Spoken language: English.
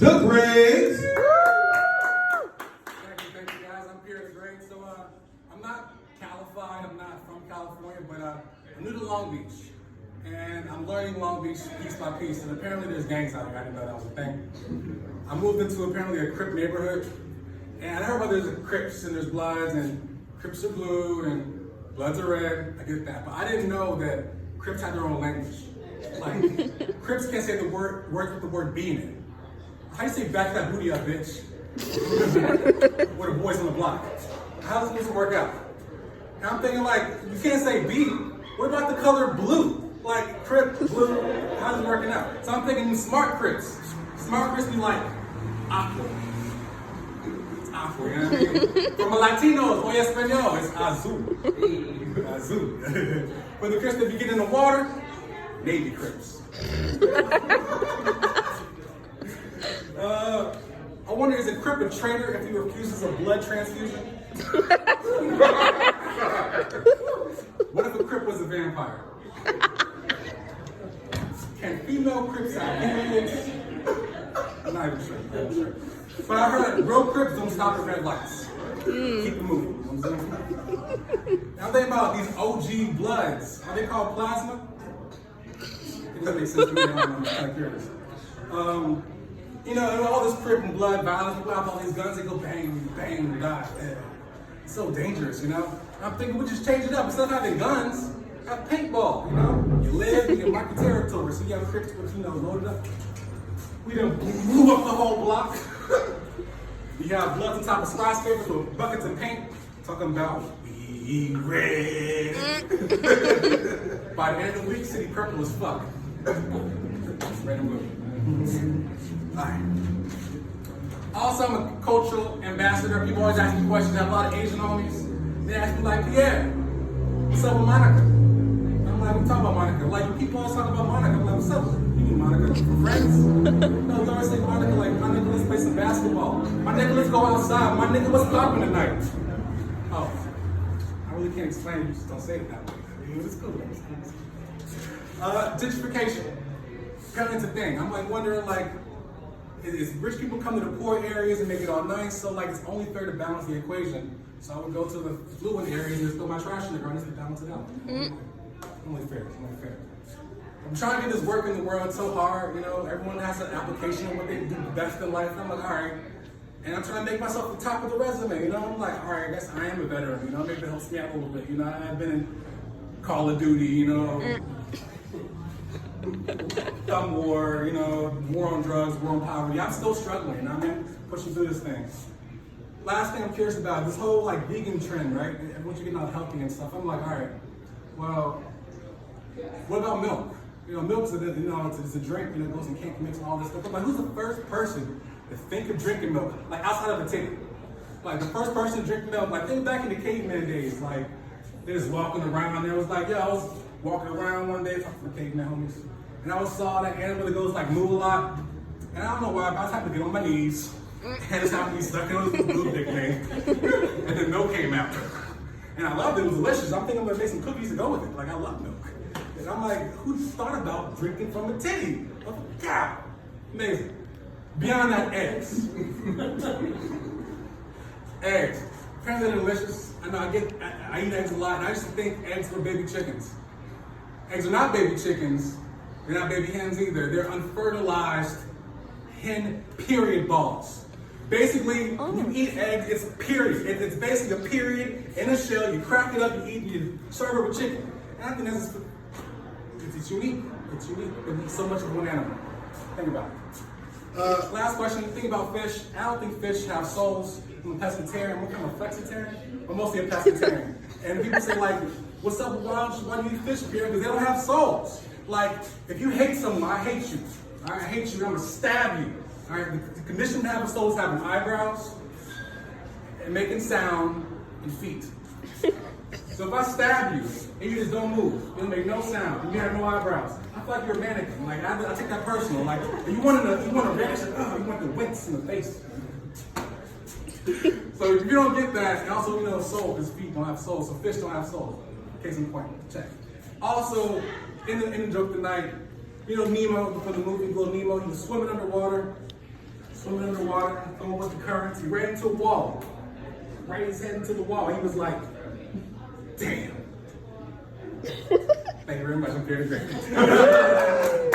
the Gregs. Thank you guys. I'm Pierce Gregg. So I'm not Calified, I'm not from California, but I'm new to Long Beach. And I'm learning Long Beach piece by piece. And apparently there's gangs out here. I didn't know that was a thing. I moved into apparently a Crip neighborhood. And I heard about there's Crips and there's Bloods and Crips are blue and Bloods are red. I get that. But I didn't know that Crips had their own language. Like, Crips can't say the words with the word B in it. How do you say back that booty up, bitch? With the boys on the block. How's it supposed to work out? And I'm thinking like, you can't say B. What about the color blue? Like Crip, blue, how's it working out? So I'm thinking smart Crips. Smart Crips be like, aqua. It's aqua, you know what I mean? From a Latino, oye español, it's azul. Azul. For the Crips that be getting in the water, Navy Crips. I wonder, is a Crip a traitor if he refuses a blood transfusion? What if a Crip was a vampire? Can female Crips have influence? I'm not even sure. But I heard real Crips don't stop at red lights. Keep it moving. You know what I'm saying? Now think about these OG Bloods. Are they called plasma? It doesn't make sense to me. I'm kind of curious. You know, all this Crip and blood violence, people have all these guns, they go bang, bang, die. It's so dangerous, you know? I'm thinking we just change it up. Instead of having guns, have paintball, you know? You live, you can mark your territory. So you have Crips with, you know, loaded up. We done blew up the whole block. You have Bloods on top of skyscrapers with buckets of paint, talking about we red. By the end of the week, City purple as fuck. Red and blue. Alright. Also, I'm a cultural ambassador. People always ask me questions. I have a lot of Asian homies. They ask me like, Pierre, what's up with Monica? I'm like, we talk about Monica. Like, people always talk about Monica. I'm like, what's up? You mean Monica? Friends? No, you always say Monica, like, my nigga, let's play some basketball. My nigga, let's go outside. My nigga, what's poppin' tonight? Oh, I really can't explain it. You just don't say it that way. It's cool. Gentrification. Apparently it's a thing. I'm like wondering, like, is rich people come to the poor areas and make it all nice, so like it's only fair to balance the equation. So I would go to the fluent areas and just throw my trash in the ground just to balance it out. Only fair, it's only fair. I'm trying to get this work in the world so hard, you know, everyone has an application of what they do best in life. And I'm like, all right. And I'm trying to make myself the top of the resume, you know? I'm like, all right, I guess I am a veteran, you know, maybe it helps me out a little bit. You know, I've been in Call of Duty, you know, Thumb War, you know, war on drugs, war on poverty. I'm still struggling, you know what I mean? Pushing through this thing. Last thing I'm curious about, this whole like vegan trend, right? Once you're getting all healthy and stuff, I'm like, all right, well, what about milk? You know, milk's it's a drink, you know, it goes in cake mix and all this stuff. I'm like, who's the first person to think of drinking milk? Like outside of a titty. Like the first person to drink milk, like think back in the caveman days, like they're just walking around, and it was like, yeah, I was walking around one day, talking to the caveman homies. And I saw that animal that goes like move a lot. And I don't know why, but I was having to get on my knees. And it's having to be stuck in on this blue dick thing. And then milk came out. And I loved it, it was delicious. I'm thinking I'm gonna make some cookies to go with it. Like I love milk. And I'm like, who thought about drinking from a titty? Oh, God, amazing. Beyond that, eggs. Eggs. Apparently they're delicious. I know I eat eggs a lot, and I used to think eggs were baby chickens. Eggs are not baby chickens. They're not baby hens either. They're unfertilized hen period balls. Basically, you eat eggs, it's a period. It's basically a period in a shell. You crack it up, you eat, you serve it with chicken. And I think it's unique. It's unique. It's so much of one animal. Think about it. Last question, think about fish. I don't think fish have souls. I'm a pescatarian. What kind of flexitarian? I'm mostly a pescatarian. And people say like, what's up, why do you eat fish, Pierre? Because they don't have souls. Like, if you hate someone, I hate you. All right, I hate you, I'm gonna stab you. All right, the condition to have a soul is having eyebrows and making sound and feet. So if I stab you and you just don't move, you'll make no sound, and you have no eyebrows, I feel like you're a mannequin. Like I take that personal. Like you want a reaction, you want the winks in the face. So if you don't get that, and also you know soul, because feet don't have souls, so fish don't have souls. Case in point, check. Also, in the joke tonight, you know Nemo, for the movie Little Nemo, he was swimming underwater, going with the currents. He ran into a wall. Right his head into the wall. He was like, damn. Thank you very much. I'm very grateful.